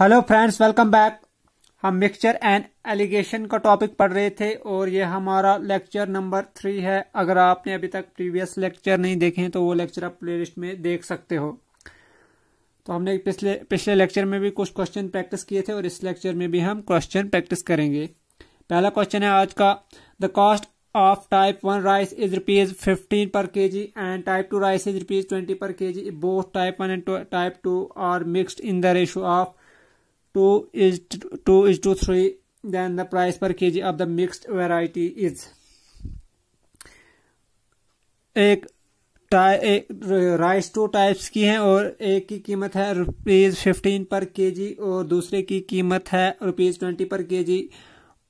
Hello friends, welcome back. हम mixture and allegation का topic पढ़ रहे थे और ये हमारा लेक्चर नंबर 3 है। अगर आपने अभी तक प्रीवियस लेक्चर नहीं देखे हैं तो वो लेक्चर आप प्लेलिस्ट में देख सकते हो। तो हमने पिछले लेक्चर में भी कुछ क्वेश्चन प्रैक्टिस किए थे और इस लेक्चर में भी हम क्वेश्चन प्रैक्टिस करेंगे। पहला क्वेश्चन है आज का, the cost of type 1 rice is rupees 15 per kg and type 2 rice is rupees 20 per kg. If both type 1 and type 2 are mixed in the ratio of 2:3, then the price per kg of the mixed variety is। एक rice 2 types की है और एक की कीमत है ₹15 पर KG और दूसरे की कीमत है ₹20 पर केजी।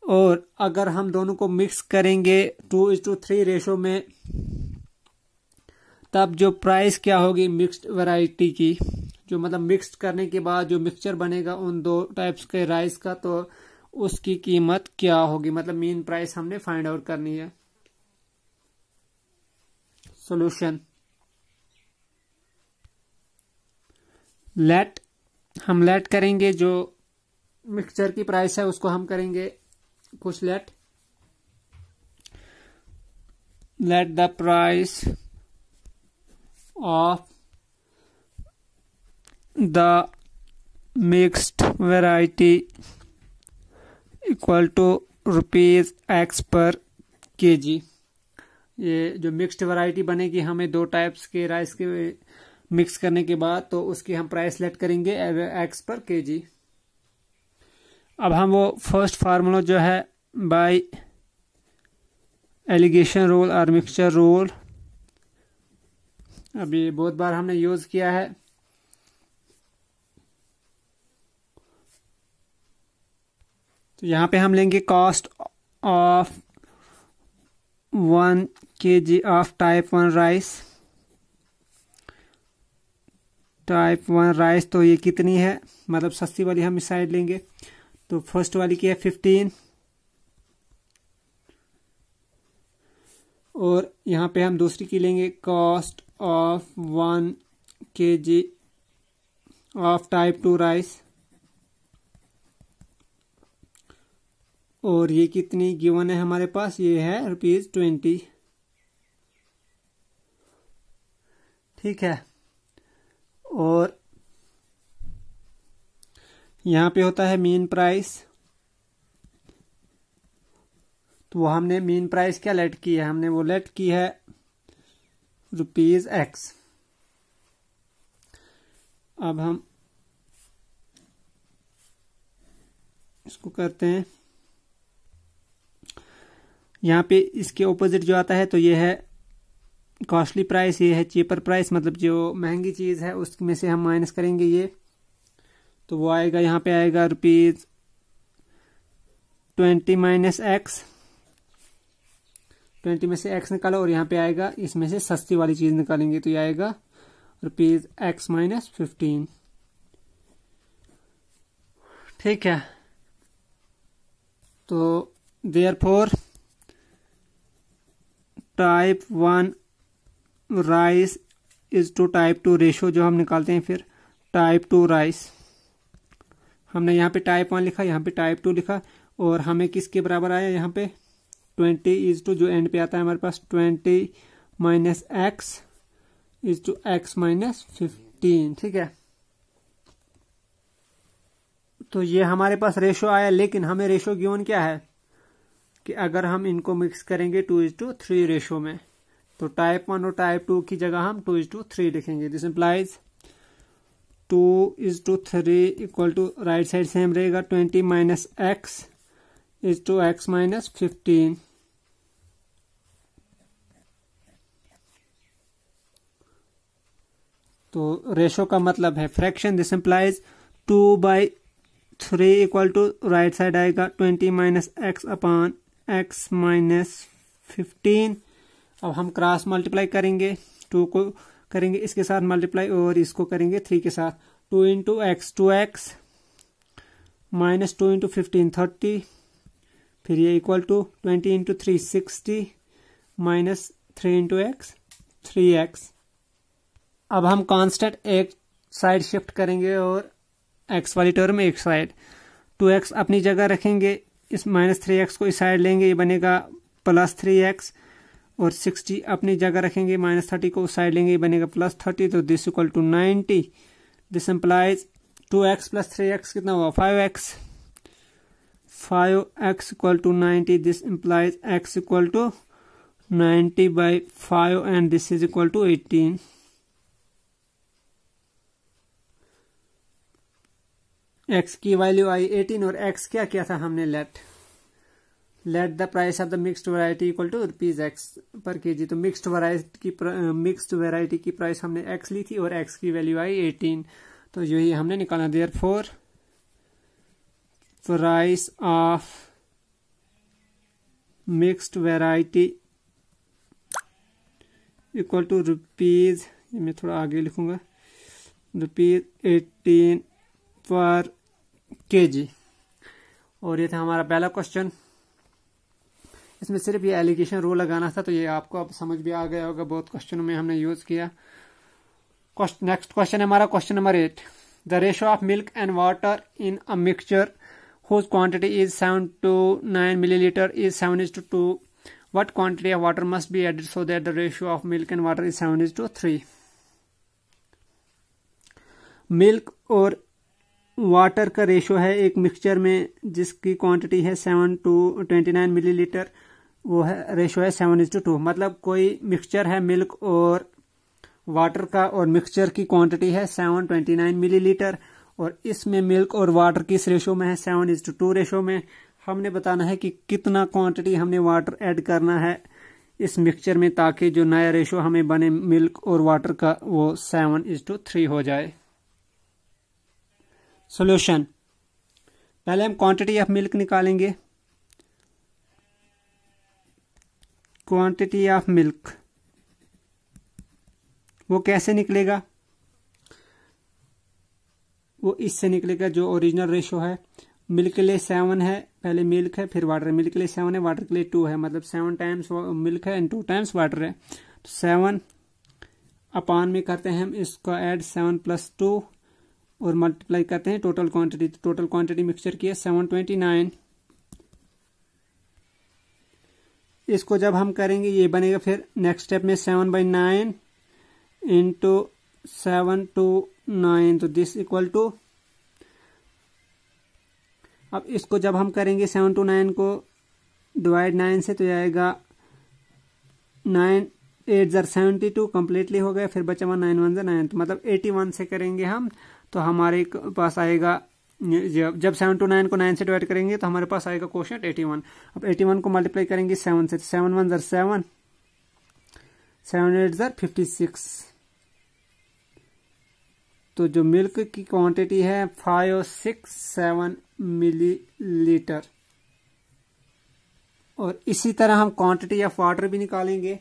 और अगर हम दोनों को मिक्स करेंगे 2:3 रेशो में, तब जो प्राइस क्या होगी मिक्स्ड वैरायटी की, जो मतलब मिक्स्ड करने के बाद जो मिक्सचर बनेगा उन दो टाइप्स के राइस का, तो उसकी कीमत क्या होगी, मतलब मीन प्राइस हमने फाइंड आउट करनी है। सॉल्यूशन, हम लेट करेंगे, जो मिक्सचर की प्राइस है उसको हम करेंगे कुछ let the price of the mixed variety equal to ₹X per kg. ये जो मिक्स्ड वैरायटी बनेगी हमें दो टाइप्स के राइस के मिक्स करने के बाद, तो उसकी हम प्राइस लेट करेंगे X पर केजी। अब हम वो फर्स्ट फार्मूला जो है बाय एलिगेशन रूल और मिक्सचर रूल, अभी बहुत बार हमने यूज किया है। तो यहां पे हम लेंगे cost of 1 kg of type 1 rice. Type 1 rice तो ये कितनी है, मतलब सस्ती वाली हम इस साइड लेंगे। तो फर्स्ट वाली की है 15 और यहां पे हम दूसरी की लेंगे cost of 1 kg of type 2 rice. और ये कितनी गिवन है हमारे पास, ये है ₹20। ठीक है। और यहां पे होता है मीन प्राइस, तो वो हमने मीन प्राइस क्या लेट की है, हमने वो लेट की है ₹X। अब हम इसको करते हैं, यहां पे इसके ऑपोजिट जो आता है तो ये है कॉस्टली प्राइस, ये है चीपर प्राइस, मतलब जो महंगी चीज है उसमें से हम माइनस करेंगे ये, तो वो आएगा, यहाँ पे आएगा ₹20 माइनस X। 20 में से X निकालो और यहाँ पे आएगा, इसमें से सस्ती वाली चीज निकालेंगे तो ये आएगा ₹X माइनस 15। ठीक है। तो therefore type 1 rice is to type 2 ratio जो हम निकालते हैं, फिर टाइप 2 राइस हमने यहाँ पे टाइप 1 लिखा, यहाँ पे टाइप 2 लिखा, और हमें किसके बराबर आया, यहाँ पे 20 जो एंड पे आता है हमारे पास 20 minus X is to X minus 15। ठीक है। तो ये हमारे पास रेशो आया, लेकिन हमें रेशो गिवन क्या है कि अगर हम इनको मिक्स करेंगे 2:3 रेशो में, तो टाइप 1 और टाइप 2 की जगह हम 2:3 लिखेंगे। This implies 2:3 equal to, right side same रहेगा, 20 minus X is to X minus 15। तो रेशो का मतलब है fraction. This implies 2/3 equal to, right side आएगा 20 minus X upon X minus 15। अब हम क्रॉस मल्टीप्लाई करेंगे, 2 को करेंगे इसके साथ मल्टीप्लाई और इसको करेंगे 3 के साथ। 2 into X 2X minus 2 into 15 30, फिर ये equal to 20 into 3 60 minus 3 into X 3X। अब हम कांस्टेंट एक साइड शिफ्ट करेंगे और एक्स वाली टर्म एक साइड, 2x अपनी जगह रखेंगे, इस -3x को इस साइड लेंगे, ये बनेगा +3x, और 60 अपनी जगह रखेंगे, -30 को उस साइड लेंगे, ये बनेगा +30, तो this equal to 90। This implies 2x + 3x कितना हुआ 5x, 5x equal to 90, this implies x equal to 90/5 and this is equal to 18। x की वैल्यू आई 18 और x क्या किया था हमने, let the price of the mixed variety equal to ₹x per kg। तो मिक्स्ड वैरायटी की price हमने x ली थी और x की वैल्यू आई 18, तो यही हमने निकाला। Therefore price of mixed variety equal to ₹, ये मैं थोड़ा आगे लिखूंगा, ₹18 पर kg। और ये था हमारा पहला क्वेश्चन। इसमें सिर्फ ये एलिगेशन रूल लगाना था, तो ये आपको अब समझ भी आ गया होगा, बहुत क्वेश्चनों में हमने यूज किया। नेक्स्ट क्वेश्चन है हमारा question number 8। The ratio of milk and water in a mixture whose quantity is 7 to 9 milliliter is 7:2. What quantity of water must be added so that the ratio of milk and water is 7:3? Milk और water का ratio है एक mixture में जिसकी quantity है 7 to 29 millilitre, वो है ratio है 7:2। मतलब कोई मिक्सचर है मिल्क और वाटर का और मिक्सचर की क्वांटिटी है 729 मिलीलीटर, और इसमें मिल्क और वाटर किस रेशो में है, 7:2 रेशो में। हमने बताना है कि कितना क्वांटिटी हमने वाटर ऐड करना है इस मिक्सचर में ताकि जो नया रेशो हमें बने मिल्क और वाटर का वो 7:3 हो जाए। सॉल्यूशन, पहले हम क्वांटिटी ऑफ मिल्क निकालेंगे। क्वांटिटी ऑफ मिल्क वो कैसे निकलेगा, वो इससे निकलेगा जो ओरिजिनल रेशो है। मिल्क के लिए 7 है, पहले मिल्क है फिर वाटर है, मिल्क के लिए 7 है, वाटर के लिए 2 है, मतलब 7 टाइम्स मिल्क है एंड 2 टाइम्स वाटर है। तो 7 अपान में करते हैं हम इसका ऐड 7 + 2 और मल्टीप्लाई करते हैं टोटल क्वांटिटी। तो टोटल क्वांटिटी मिक्सचर की है 729। इसको जब हम करेंगे ये बनेगा फिर नेक्स्ट स्टेप में 7/9 इंटू 7 to 9, तो दिस इक्वल टू, अब इसको जब हम करेंगे 7 to 9 को डिवाइड 9 से, तो आएगा 9 8 72 कंप्लीटली हो गया, फिर बचा 9 1 9, तो मतलब 81 से करेंगे हम, तो हमारे पास आएगा, जब 7 to 9 को 9 से डिवाइड करेंगे तो हमारे पास आएगा क्वोशिएंट 81। अब 81 को मल्टीप्लाई करेंगे 7 से, 7 1 7, 7 8 56। तो जो मिल्क की क्वांटिटी है 567 मिलीलीटर। और इसी तरह हम क्वांटिटी ऑफ वाटर भी निकालेंगे।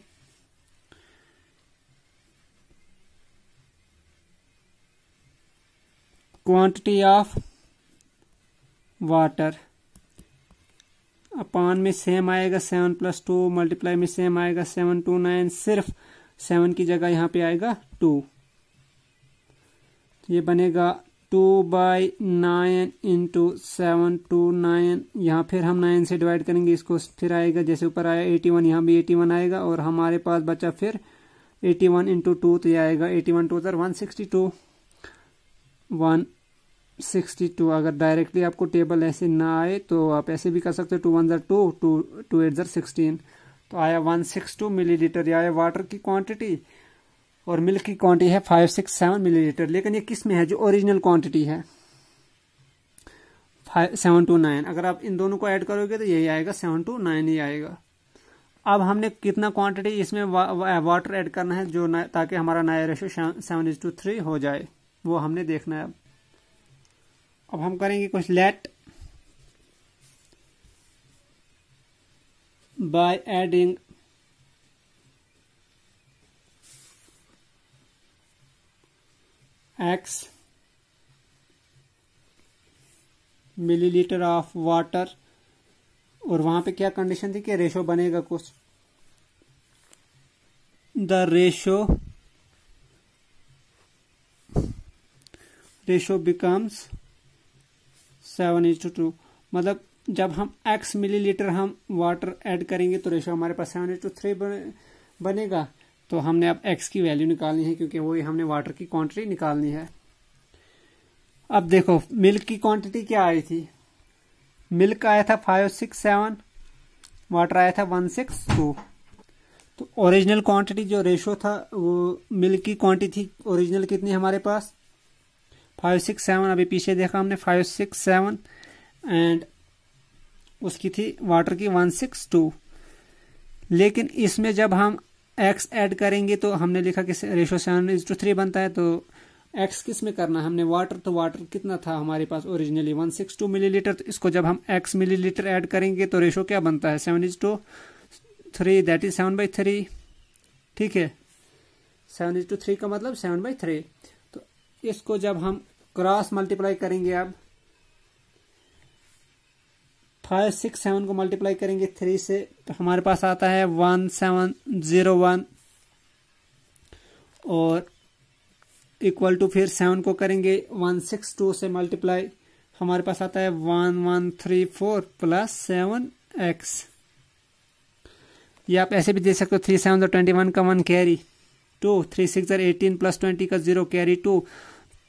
क्वांटिटी ऑफ वाटर अपान में सेम आएगा 7 + 2, मल्टीप्लाई में सेम आएगा 7 to 9, सिर्फ 7 की जगह यहां पे आएगा 2। ये बनेगा 2/9 इंटू 7 to 9, यहाँ फिर हम 9 से डिवाइड करेंगे इसको, फिर आएगा जैसे ऊपर आया 81, यहाँ भी 81 आएगा, और हमारे पास बचा फिर 81 इंटू 2, तो ये आएगा 81 2 162 162। अगर डायरेक्टली आपको टेबल ऐसे ना आए तो आप ऐसे भी कर सकते हो, 2 1 2 2 8 16, तो आया 162 मिलीलीटर। ये आया वाटर की क्वांटिटी, और मिल्क की क्वांटिटी है 567 मिलीलीटर। लेकिन ये किस में है, जो ओरिजिनल क्वांटिटी है 7 to 9। अगर आप इन दोनों को ऐड करोगे तो यही आएगा 7 to 9 ही आएगा। अब हमने कितना क्वांटिटी इसमें वाटर ऐड करना है जो ताकि हमारा नया रेशो 7:3 हो जाए, वो हमने देखना है। अब हम करेंगे कुछ let by adding x millilitre of water, और वहां पे क्या कंडीशन थी कि रेशो बनेगा कुछ, द रेशो बिकम्स 7:2, मतलब जब हम x मिलीलीटर हम वाटर ऐड करेंगे तो रेशो हमारे पास 7:3 बनेगा। तो हमने अब x की वैल्यू निकालनी है क्योंकि वही हमने वाटर की क्वांटिटी निकालनी है। अब देखो मिल्क की क्वांटिटी क्या आई थी, मिल्क आया था 567, वाटर आया था 162। तो ओरिजिनल क्वांटिटी जो रेशो था वो मिल्क की क्वांटिटी थी ओरिजिनल कितनी हमारे पास 567, अभी पीछे देखा हमने 567, एंड उसकी थी वाटर की 162। लेकिन इसमें जब हम x ऐड करेंगे तो हमने लिखा कि रेशो 7:3 बनता है। तो x किस में करना है हमने, वाटर, तो वाटर कितना था हमारे पास ओरिजिनली 162 मिलीलीटर। तो इसको जब हम x मिलीलीटर ऐड करेंगे तो रेशो क्या बनता है 7:3, दैट इज 7/3। ठीक है, 7:3 का मतलब 7/3। तो इसको जब हम क्रॉस मल्टीप्लाई करेंगे, अब 567 को मल्टीप्लाई करेंगे 3 से तो हमारे पास आता है 1701, और इक्वल टू फिर 7 को करेंगे 162 से मल्टीप्लाई, हमारे पास आता है 1134 प्लस 7x। ये आप ऐसे भी दे सकते हो, 3 7 21 का 1 कैरी 2, 3 6 18 प्लस 20 का 0 कैरी 2,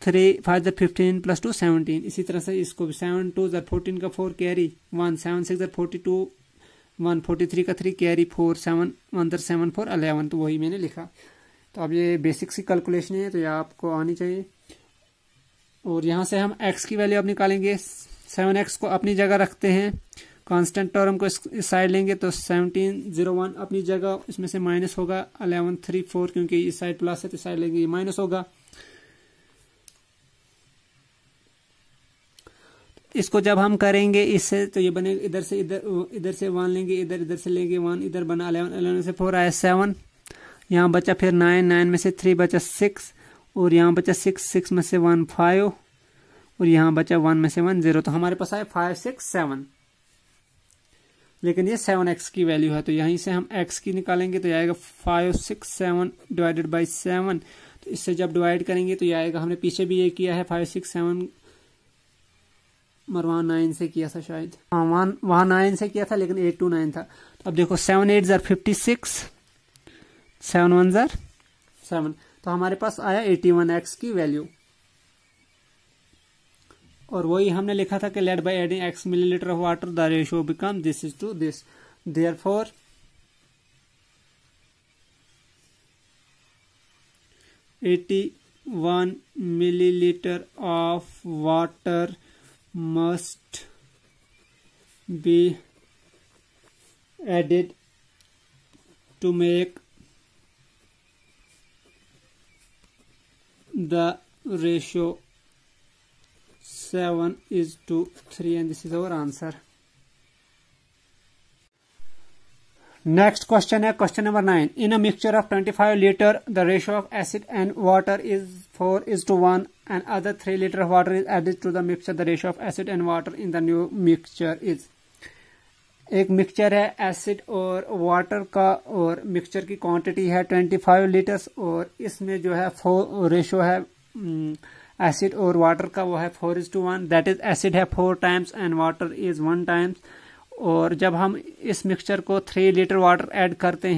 3 5 15 प्लस 2 17। इसी तरह से इसको 7 2 14 का 4 कैरी 1, 7 6 42 1, 43 का 3 कैरी 4, 7 1 7 4 11। तो वही मैंने लिखा। तो अब ये बेसिक सी कैलकुलेशन है, तो ये आपको आनी चाहिए। और यहाँ से हम x की वैल्यू अब निकालेंगे, 7x को अपनी जगह रखते हैं, कांस्टेंट टर्म को इस साइड लेंगे तो 1701 अपनी जगह, इसमें से माइनस होगा 1134 क्योंकि इस साइड प्लस है तो इस साइड लेंगे ये माइनस होगा। इसको जब हम करेंगे इससे तो ये बनेगा, इधर से इधर से 1 लेंगे, इधर से लेंगे 1, इधर बना 11, 11 से 4 आया 7, यहाँ बचा फिर 9, 9 में से 3 बचा 6, और यहाँ बचा 6, 6 में से 1 5, और यहाँ बचा 1 में से 1 0। तो हमारे पास आया 567, लेकिन ये 7x की वैल्यू है। तो यहीं से हम x की निकालेंगे तो आएगा 567 डिवाइडेड बाई 7। तो इससे जब डिवाइड करेंगे तो ये आएगा, हमने पीछे भी ये किया है 567, वहाँ 9 से किया था शायद, हाँ वहाँ 9 से किया था लेकिन 8 to 9 था। तो अब देखो 7 8 जार 56, 7 1 जार 7, तो हमारे पास आया 81x की वैल्यू। और वही हमने लिखा था कि let by adding x millilitre of water the ratio become this is to this, therefore (81 milliliter of water must be added to make the ratio 7:3, and this is our answer. Next question है question number 9. In a mixture of 25 liter, the ratio of acid and water is 4:1, and other 3 liter of water is added to the mixture. The ratio of acid and water in the new mixture is. एक mixture है acid और water का, और mixture की quantity है 25 litres, और इसमें जो है रेशो है एसिड और वाटर का वो है 4:1, दैट इज एसिड है 4 times and water is 1 times. और जब हम इस मिक्सचर को 3 लीटर वाटर ऐड करते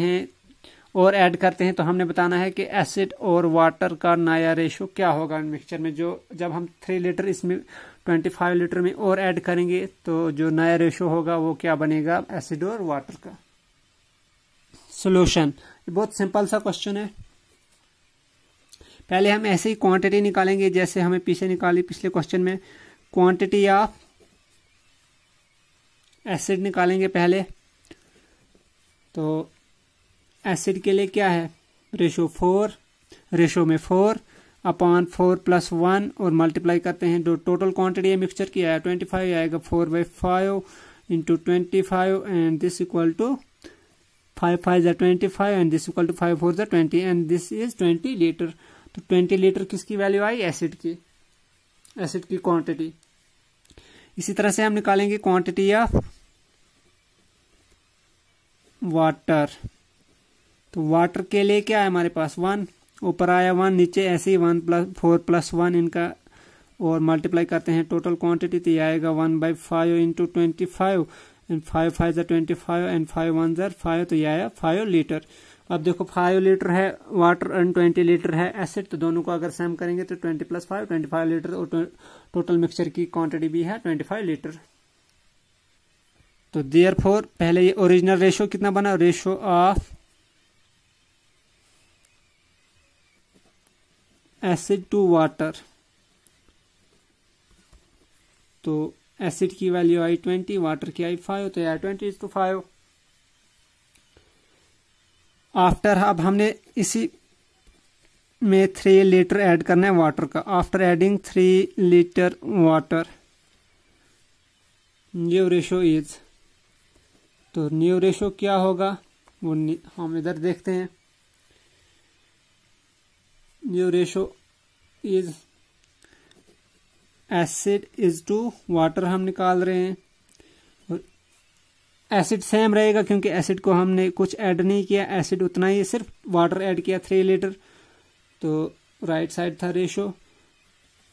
हैं तो हमने बताना है कि एसिड और वाटर का नया रेशो क्या होगा मिक्सचर में। जो जब हम 3 लीटर इसमें 25 लीटर में और ऐड करेंगे तो जो नया रेशो होगा वो क्या बनेगा एसिड और वाटर का। सॉल्यूशन, बहुत सिंपल सा क्वेश्चन है। पहले हम ऐसे ही क्वांटिटी निकालेंगे जैसे हमें पीछे निकाली पिछले क्वेश्चन में, क्वांटिटी ऑफ एसिड निकालेंगे पहले। तो एसिड के लिए क्या है रेशो 4, रेशो में 4 अपॉन 4 + 1 और मल्टीप्लाई करते हैं। जो टोटल क्वांटिटी है मिक्सचर की आया 25 आएगा 4/5 into 25 and this equal to 5 5 = 25 and this equal to 5 4 = 20 and this is 20 litre. तो 20 लीटर किसकी वैल्यू आई एसिड की क्वांटिटी। इसी तरह से हम निकालेंगे क्वांटिटी ऑफ वाटर। तो वाटर के लिए क्या है हमारे पास 1, ऊपर आया 1, नीचे ऐसे ही 1 + 4 + 1 इनका और मल्टीप्लाई करते हैं टोटल क्वांटिटी, तो ये आएगा 1/5 इंटू 25 एंड 5 5 25 एंड 5 1 5, तो ये आया 5 लीटर। अब देखो 5 लीटर है वाटर एंड 20 लीटर है एसिड, तो दोनों को अगर सेम करेंगे तो 20 + 5 25 लीटर, और टोटल मिक्सचर की क्वांटिटी भी है 25 लीटर। तो देयरफॉर पहले ये ओरिजिनल रेशो कितना बना, ratio of acid to water, तो एसिड की वैल्यू आई 20, वाटर की आई 5, तो यह 20:5। आफ्टर, अब हमने इसी में 3 लीटर ऐड करना है वाटर का। After adding 3 litre water, new ratio is, तो न्यू रेशो क्या होगा वो हम इधर देखते हैं। New ratio is acid is to water हम निकाल रहे हैं, और एसिड सेम रहेगा क्योंकि एसिड को हमने कुछ ऐड नहीं किया, एसिड उतना ही, सिर्फ वाटर ऐड किया 3 लीटर। तो राइट साइड था रेशो,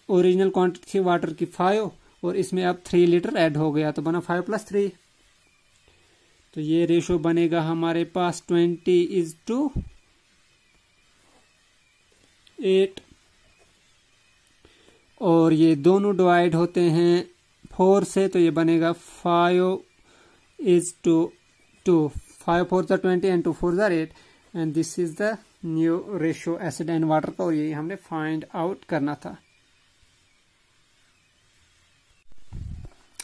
ओरिजिनल क्वांटिटी थी वाटर की 5 और इसमें अब 3 लीटर ऐड हो गया, तो बना 5 + 3, तो ये रेशो बनेगा हमारे पास 20:8, और ये दोनों डिवाइड होते हैं 4 से, तो ये बनेगा 5:2, 5 4 20 and 2 4 8, and this is the new ratio acid and water का, और यही हमने फाइंड आउट करना था।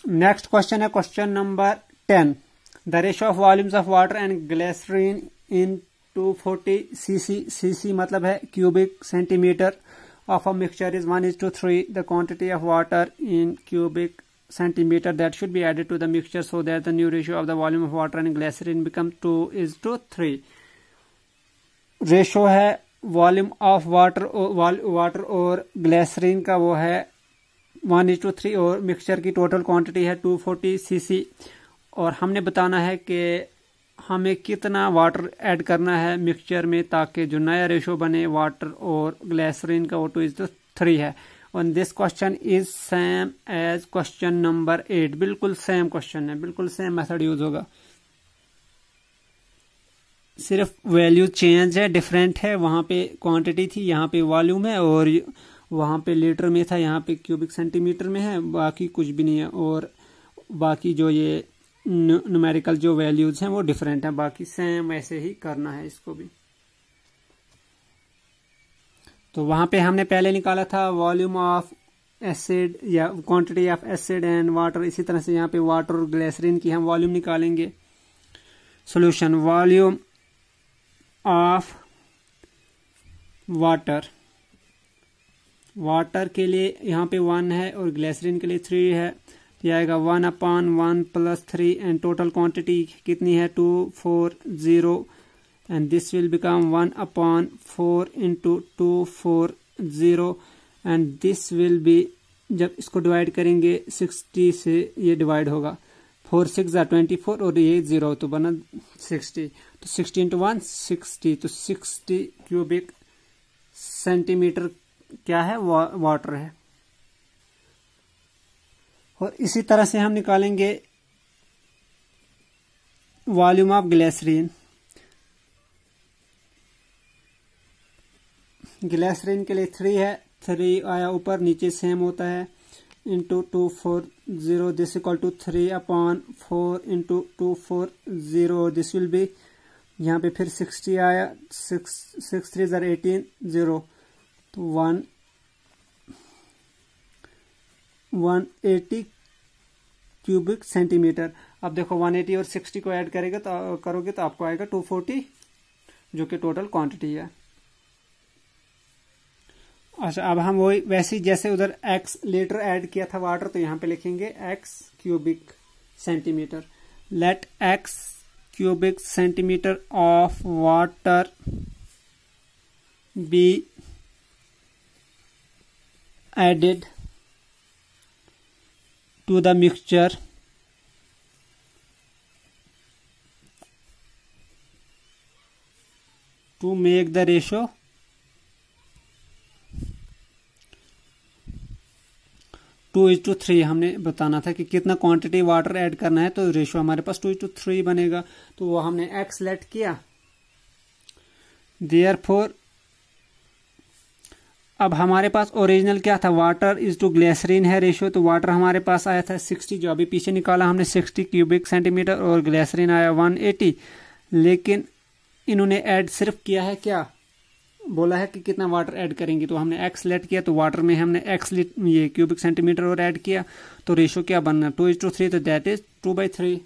नेक्स्ट क्वेश्चन है question number 10। The ratio of volumes of water and glycerine in 240 cc, cc मतलब है cubic centimetre, of a mixture is 1:3. The quantity of water in cubic centimeter that should be added to the mixture so that the new ratio of the volume of water and glycerin become 2:3. Ratio है volume of water और glycerine का, वो है 1:3, और mixture की total quantity है 240 cc, और हमने बताना है कि हमें कितना वाटर ऐड करना है मिक्सचर में ताकि जो नया रेशो बने वाटर और ग्लिसरीन का वो 2:3 है। और this question is same as question number 8, बिल्कुल सेम क्वेश्चन है, बिल्कुल सेम मेथड यूज होगा, सिर्फ वैल्यू चेंज है, डिफरेंट है। वहां पे क्वांटिटी थी, यहाँ पे वॉल्यूम है, और वहां पे लीटर में था, यहाँ पे क्यूबिक सेंटीमीटर में है, बाकी कुछ भी नहीं है। और बाकी जो ये न्यूमेरिकल जो वैल्यूज हैं वो डिफरेंट हैं, बाकी सेम ऐसे ही करना है इसको भी। तो वहां पे हमने पहले निकाला था वॉल्यूम ऑफ एसिड या quantity of acid and water, इसी तरह से यहाँ पे वाटर और ग्लिसरीन की हम वॉल्यूम निकालेंगे। Solution, volume of water, water के लिए यहाँ पे 1 है और ग्लिसरीन के लिए 3 है, ये आएगा 1/1 + 3, एंड टोटल क्वांटिटी कितनी है 240, and this will become 1/4 into 240, and this will B, जब इसको डिवाइड करेंगे 60 से ये डिवाइड होगा, 4 6 24 और ये 0 तो बना 60, तो 60 × 1 60, तो 60 क्यूबिक सेंटीमीटर क्या है वाटर है। और इसी तरह से हम निकालेंगे वॉल्यूम ऑफ ग्लिसरीन। ग्लिसरीन के लिए 3 है, 3 आया ऊपर, नीचे सेम होता है, into 240, this equal to 3/4 into 240, this will be, यहाँ पे फिर 60 आया, 6 3 18 0, तो 180 क्यूबिक सेंटीमीटर। अब देखो 180 और 60 को ऐड करोगे तो आपको आएगा 240, जो कि टोटल क्वांटिटी है। अच्छा, अब हम वही वैसे जैसे उधर x लीटर ऐड किया था वाटर, तो यहाँ पे लिखेंगे x cubic centimetre. Let x cubic centimetre of water be added to the mixture to make the ratio 2:3 हमने बताना था कि कितना क्वांटिटी वाटर ऐड करना है, तो रेशियो हमारे पास 2:3 बनेगा। तो वो हमने x लेट किया। देयरफॉर अब हमारे पास ओरिजिनल क्या था, वाटर इज टू ग्लिसरीन है रेशियो, तो वाटर हमारे पास आया था 60, जो अभी पीछे निकाला हमने 60 क्यूबिक सेंटीमीटर, और ग्लिसरीन आया 180। लेकिन इन्होंने ऐड सिर्फ किया है क्या, बोला है कि कितना वाटर ऐड करेंगे, तो हमने x लेट किया, तो वाटर में हमने x ये क्यूबिक सेंटीमीटर और ऐड किया, तो रेशियो क्या बनना 2:3, तो दैट इज 2/3।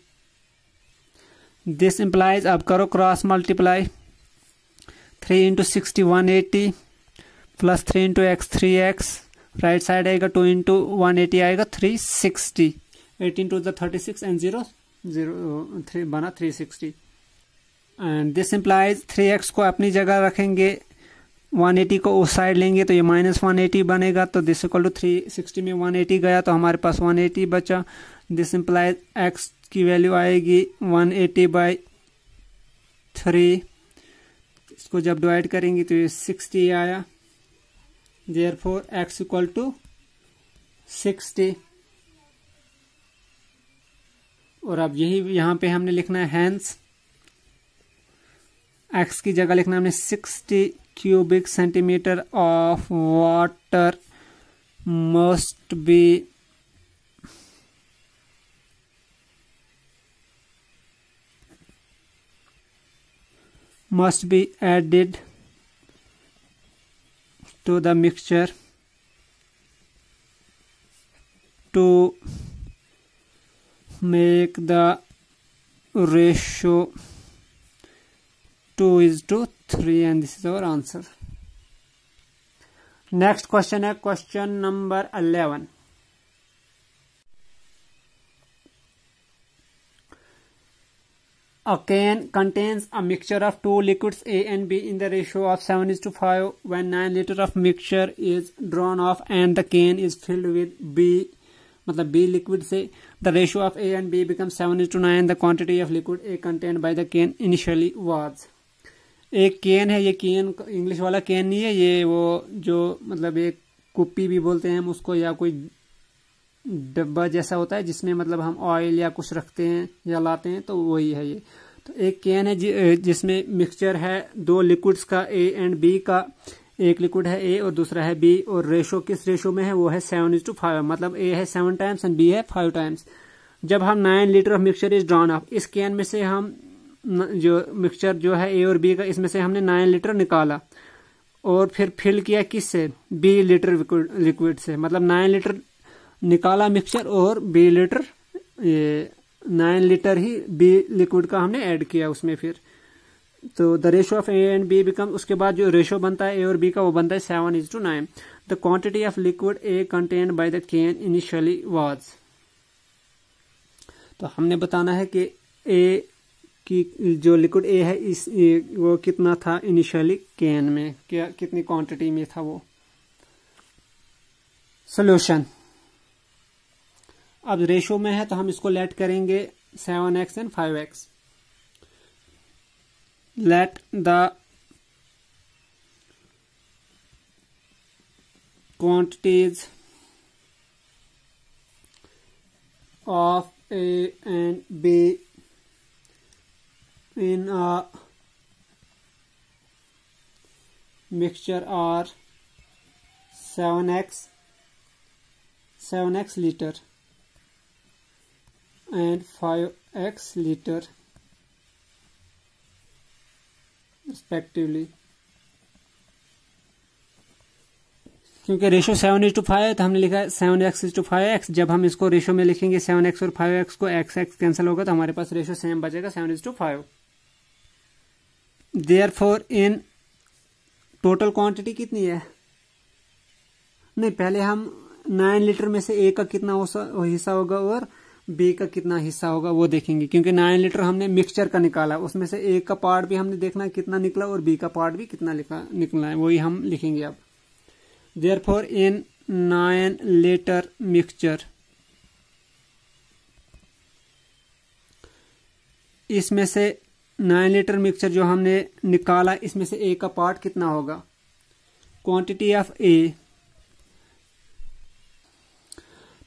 दिस इम्प्लाइज, अब करो cross multiply, 3 × 60 180 plus 3 × x 3x, right side आएगा 2 × 180 आएगा 360, 18 × 36 एंड 0 0 3 बना 360। एंड दिस इम्प्लाइज 3x को अपनी जगह रखेंगे, 180 को उस साइड लेंगे तो ये -180 बनेगा, तो दिस इक्वल टू 360 में 180 गया तो हमारे पास 180 बचा। दिस इम्प्लाइज x की वैल्यू आएगी 180/3, इसको जब डिवाइड करेंगे तो ये 60 आया। देयरफॉर x इक्वल टू 60, और अब यही यहाँ पे हमने लिखना है हैंस x की जगह लिखना हमने 60 cubic centimetre of water must be added to the mixture to make the ratio 2:3, and this is our answer. Next question है question number 11. A can contains a mixture of two liquids A and B in the ratio of 7:5. When 9 liter of mixture is drawn off and the can is filled with B, मतलब B liquid से, the ratio of A and B becomes 7:9. The quantity of liquid A contained by the can initially was. एक can है, ये can English वाला can नहीं है, ये वो जो मतलब एक कुप्पी भी बोलते हैं हम उसको, या कोई डब्बा जैसा होता है जिसमें मतलब हम ऑयल या कुछ रखते हैं या लाते हैं, तो वही है ये। तो एक कैन है जिसमें मिक्सचर है दो लिक्विड्स का, A एंड B का। एक लिक्विड है A और दूसरा है B, और रेशो किस रेशो में है, वो है 7:5, मतलब A है 7 टाइम्स एंड B है 5 टाइम्स। जब हम 9 litre of mixture is drawn of, इस कैन में से हम जो मिक्सचर जो है A और B का, इसमें से हमने 9 लीटर निकाला और फिर फिल किया किससे, B लीटर लिक्विड से, मतलब 9 लीटर निकाला मिक्सचर और B लीटर, ये 9 लीटर ही B लिक्विड का हमने ऐड किया उसमें फिर। तो the ratio of A and B become, उसके बाद जो रेशो बनता है A और B का वो बनता है 7:9। The quantity of liquid A contained by the can initially was. तो हमने बताना है कि A की जो लिक्विड A है वो कितना था इनिशियली कैन में, क्या कितनी क्वांटिटी में था वो। सॉल्यूशन, अब रेशो में है तो हम इसको लेट करेंगे 7x and 5x। let the quantities of A and B in a mixture are 7x liter and 5x liter respectively. क्योंकि रेशो 7:5 है तो हमने लिखा है 7x/5x। जब हम इसको रेशो में लिखेंगे 7x और 5x को, x कैंसिल होगा तो हमारे पास रेशो सेम बचेगा 7:5। देयरफॉर इन टोटल क्वांटिटी कितनी है, नहीं पहले हम 9 लीटर में से A का कितना हिस्सा होगा और B का कितना हिस्सा होगा वो देखेंगे, क्योंकि 9 लीटर हमने मिक्सचर का निकाला, उसमें से A का पार्ट भी हमने देखना है कितना निकला और B का पार्ट भी कितना निकला है, वही हम लिखेंगे अब। देयरफॉर इन 9 लीटर मिक्सचर, इसमें से 9 लीटर मिक्सचर जो हमने निकाला, इसमें से A का पार्ट कितना होगा, क्वांटिटी ऑफ A।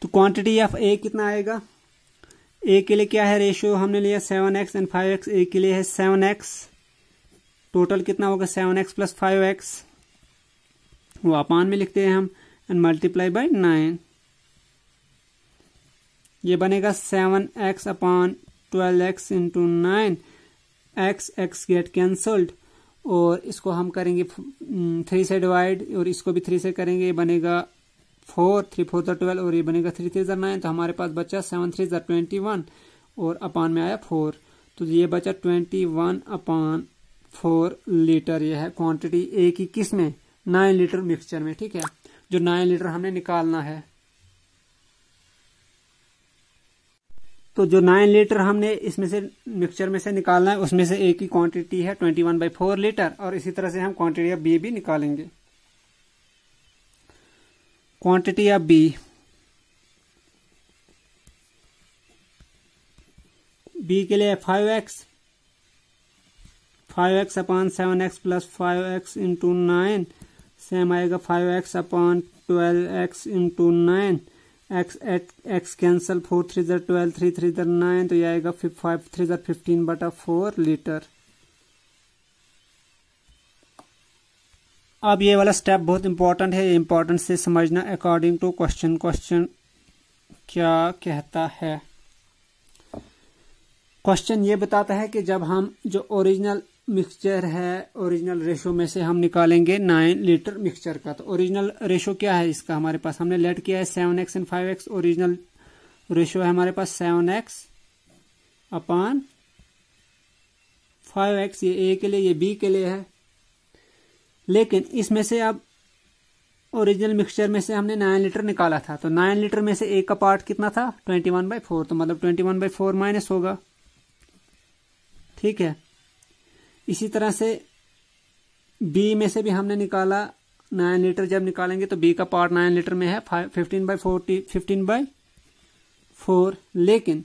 तो क्वांटिटी ऑफ ए कितना आएगा, ए के लिए क्या है रेशियो हमने लिया 7x एंड 5x, ए के लिए है 7x, टोटल कितना होगा 7x प्लस 5x, वो अपान में लिखते हैं हम एंड मल्टीप्लाई बाय 9, ये बनेगा 7x upon 12x into 9, x get cancelled और इसको हम करेंगे 3 से डिवाइड और इसको भी 3 से करेंगे, ये बनेगा 4, 3 4 12 और ये बनेगा 3 3 9, तो हमारे पास बचा 7 3 21 और अपान में आया 4, तो ये बचा 21 अपॉन 4 लीटर। ये है क्वांटिटी ए की किस में, 9 लीटर मिक्सचर में। ठीक है, जो 9 लीटर हमने निकालना है, तो जो 9 लीटर हमने इसमें से मिक्सचर में से निकालना है उसमें से ए की क्वांटिटी है 21/4 लीटर, और इसी तरह से हम क्वांटिटी ऑफ बी भी निकालेंगे। क्वांटिटी ऑफ बी, बी के लिए 5x upon 7x plus 5x into 9, same आएगा 5x upon 12x into 9, x cancel, 4 3 12, 3 3 9, तो ये आएगा 5 3 15/4 लीटर। अब ये वाला स्टेप बहुत इंपॉर्टेंट है, इंपॉर्टेंट से समझना अकॉर्डिंग टू क्वेश्चन। क्वेश्चन क्या कहता है, क्वेश्चन ये बताता है कि जब हम जो ओरिजिनल मिक्सचर है, ओरिजिनल रेशो में से हम निकालेंगे 9 लीटर मिक्सचर का, तो ओरिजिनल रेशो क्या है इसका हमारे पास, हमने लेट किया है 7x and 5x, original ratio है हमारे पास 7x अपॉन 5x, ये ए के लिए, ये बी के लिए है। लेकिन इसमें से अब ओरिजिनल मिक्सचर में से हमने 9 लीटर निकाला था, तो 9 लीटर में से ए का पार्ट कितना था 21/4, तो मतलब 21/4 माइनस होगा। ठीक है, इसी तरह से बी में से भी हमने निकाला 9 लीटर, जब निकालेंगे तो बी का पार्ट 9 लीटर में है 15/4, लेकिन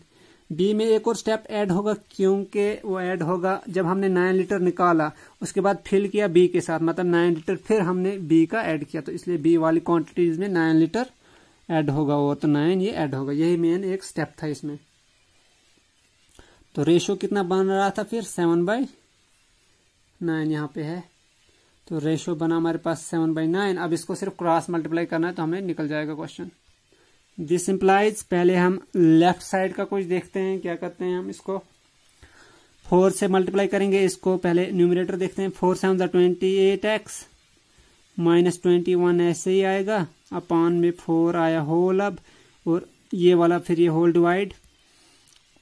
बी में एक और स्टेप ऐड होगा, क्योंकि वो ऐड होगा जब हमने 9 लीटर निकाला उसके बाद फिल किया बी के साथ, मतलब 9 लीटर फिर हमने बी का ऐड किया, तो इसलिए बी वाली क्वांटिटीज में 9 लीटर ऐड होगा, और तो 9 ये ऐड होगा, यही मेन एक स्टेप था इसमें। तो रेशो कितना बन रहा था फिर 7/9 यहाँ पे है, तो रेशो बना हमारे पास 7/9। अब इसको सिर्फ क्रॉस मल्टीप्लाई करना है तो हमें निकल जाएगा क्वेश्चन। दिस इम्प्लाइज, पहले हम लेफ्ट साइड का कुछ देखते हैं, क्या करते हैं हम इसको 4 से मल्टीप्लाई करेंगे, इसको पहले न्यूमरेटर देखते हैं, 4 7 28x माइनस 21 ऐसे ही आएगा, अपान में 4 आया होल, अब और ये वाला फिर ये होल डिवाइड,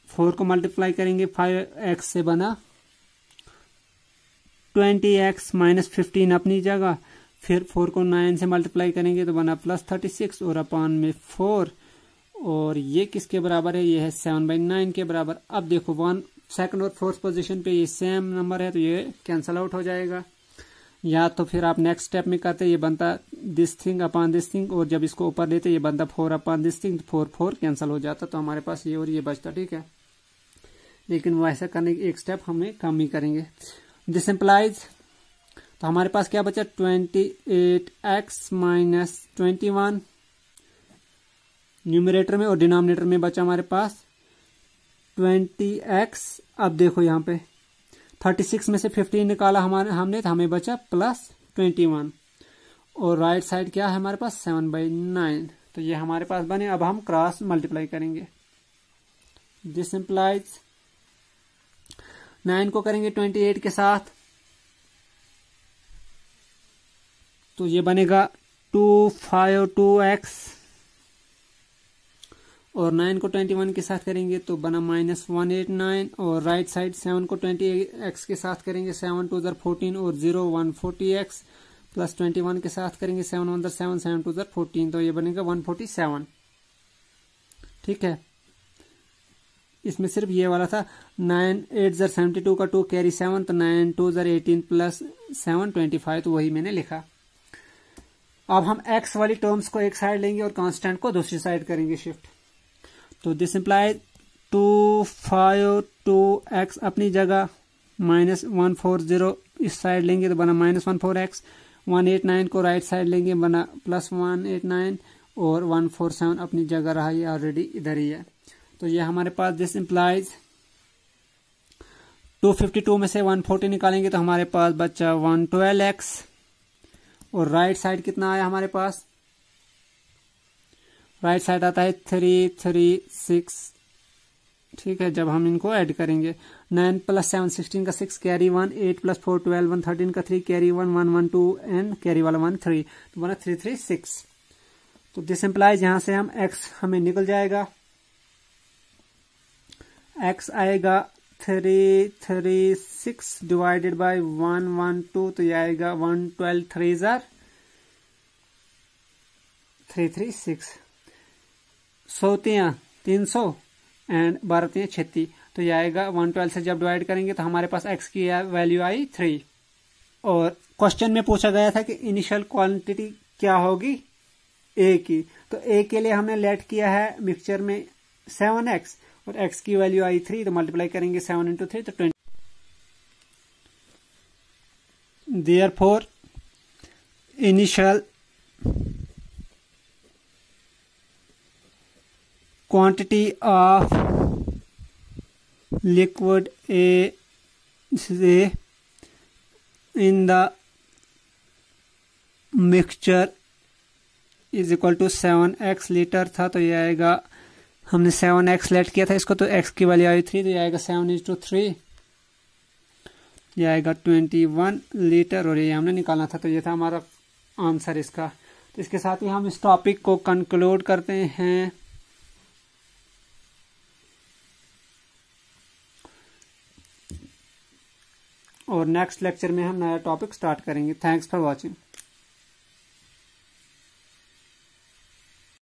4 को मल्टीप्लाई करेंगे 5x से बना 20x माइनस 15 अपनी जगह, फिर 4 को 9 से मल्टीप्लाई करेंगे तो बना प्लस 36 और अपान में 4, और ये किसके बराबर है, ये है 7/9 के बराबर। अब देखो 1 सेकंड और 4th पोजीशन पे ये सेम नंबर है, तो ये कैंसल आउट हो जाएगा, या तो फिर आप नेक्स्ट स्टेप में करते ये बनता this thing upon this thing, और जब इसको ऊपर लेते ये बनता 4 अपॉन दिस थिंग, 4 4 कैंसिल हो जाता, तो हमारे पास ये और ये बचता। ठीक है, लेकिन वैसा करने की एक स्टेप हमें कम ही करेंगे। दिस इम्प्लाइज, तो हमारे पास क्या बचा 28x माइनस 21 न्यूमरेटर में, और डिनोमिनेटर में बचा हमारे पास 20x। अब देखो यहाँ पे 36 में से 15 निकाला हमने, तो हमें बचा प्लस 21, और राइट साइड क्या है हमारे पास 7/9, तो ये हमारे पास बने। अब हम क्रॉस मल्टीप्लाई करेंगे, दिस इम्प्लाइज 9 को करेंगे 28 के साथ, तो ये बनेगा 252x, और 9 को 21 के साथ करेंगे तो बना -189, और राइट साइड 7 को 20x के साथ करेंगे 7 2 14 और 0 140x, प्लस 21 के साथ करेंगे 7 1 7 7 2 14, तो ये बनेगा 147। ठीक है, इसमें सिर्फ ये वाला था 9 8 72 का 2 कैरी 7, तो 9 2 18 प्लस 7 25, तो वही मैंने लिखा। अब हम x वाली टर्म्स को एक साइड लेंगे और कांस्टेंट को दूसरी साइड करेंगे शिफ्ट, तो दिस इम्प्लाइज 252x अपनी जगह -140 इस साइड लेंगे तो बना -14x, 189 को राइट साइड लेंगे बना +189, और 147 अपनी जगह रहा, ये ऑलरेडी इधर ही है। तो ये हमारे पास दिस इम्प्लाइज 252 में से 140 निकालेंगे तो हमारे पास बचा 112x, और राइट साइड कितना आया हमारे पास, राइट साइड आता है 336। ठीक है, जब हम इनको ऐड करेंगे 9 + 7 16 का 6 कैरी 1, 8 + 4 12 1 13 का 3 कैरी 1 1 1 2 एंड कैरी वाला 1 3, तो बना 336। तो दिस इम्प्लाइज यहां से हम x हमें निकल जाएगा, x आएगा 336 डिवाइडेड बाय 112, तो ये आएगा 112 3 336, 300 एंड 12 36, तो ये आएगा 112 से जब डिवाइड करेंगे तो हमारे पास x की वैल्यू आई 3। और क्वेश्चन में पूछा गया था कि इनिशियल क्वांटिटी क्या होगी a की, तो a के लिए हमने लेट किया है मिक्सचर में 7x और x की वैल्यू आई 3, तो मल्टीप्लाई करेंगे 7 × 3 तो 20। Therefore initial quantity of liquid A in the mixture is equal to 7x litre था, तो ये आएगा, हमने 7x लेट किया था इसको, तो x की वैल्यू आई 3, तो ये आएगा 7 × 3, ये आएगा 21 लीटर, और ये हमने निकालना था, तो ये था हमारा आंसर इसका। तो इसके साथ ही हम इस टॉपिक को कंक्लूड करते हैं। और नेक्स्ट लेक्चर में हम नया टॉपिक स्टार्ट करेंगे। Thanks for watching.